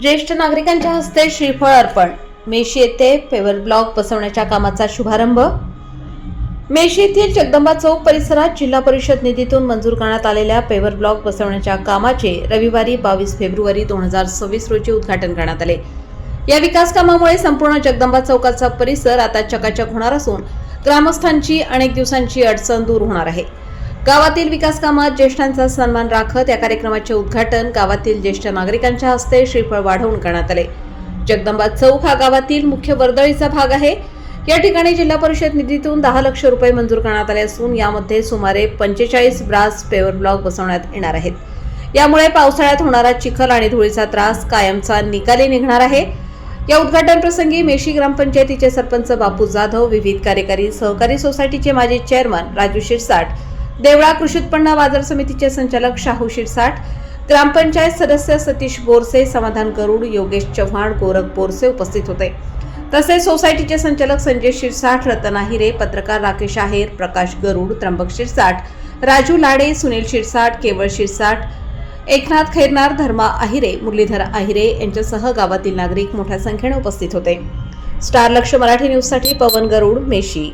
ज्येष्ठ नागरिकांच्या हस्ते श्रीफळ अर्पण। मेशी येथे पेवर ब्लॉक बसवण्याच्या कामाचा शुभारंभ। मेशी येथील जगदंबा चौक परिसरात जिल्हा परिषद निधीतून मंजूर करण्यात आलेल्या पेवर ब्लॉक बसवण्याच्या कामाचे रविवारी 22 फेब्रुवारी 2026 रोजी उद्घाटन करण्यात आले। या विकास कामामुळे संपूर्ण जगदंबा चौकाचा परिसर आता चकाचक होणार असून ग्रामस्थांची अनेक दिवसांची अडचण दूर होणार आहे। गावातील विकास कामात ज्येष्ठांचा सन्मान राखत या कार्यक्रमाचे उद्घाटन गावातील ज्येष्ठ नागरिकांच्या हस्ते श्रीफळ वाढवून करण्यात आले। जगदंबा चौक हा गावातील मुख्य वर्दळीचा भाग आहे। या ठिकाणी जिल्हा परिषद निधीतून 10 लाख रुपये मंजूर करण्यात आले असून यामध्ये सुमारे 45 ब्रास पेवर ब्लॉक बसवण्यात येणार आहेत। यामुळे पावसाळ्यात होणारा चिखल आणि धुळीचा त्रास कायमचा निकाली निघणार आहे। या उद्घाटन प्रसंगी मेशी ग्रामपंचायतीचे सरपंच बापू जाधव, विविध कार्यकारी सहकारी सोसायटीचे माजी चेअरमन राजू शिरसाट, देवळा कृषी उत्पन्न बाजार समितीचे संचालक शाहू शिरसाट, ग्रामपंचायत सदस्य सतीश बोरसे, समाधान गरुड, योगेश चव्हाण, गोरख बोरसे उपस्थित होते। तसेच सोसायटीचे संचालक संजय शिरसाट, रतन आहिरे, पत्रकार राकेश आहेर, प्रकाश गरुड, त्र्यंबक शिरसाट, राजू लाडे, सुनील शिरसाट, केवळ शिरसाट, एकनाथ खैरनार, धर्मा आहिरे, मुरलीधर आहिरे यांच्यासह गावातील नागरिक मोठ्या संख्येने उपस्थित होते। स्टार लक्ष मराठी न्यूजसाठी पवन गरुड, मेशी।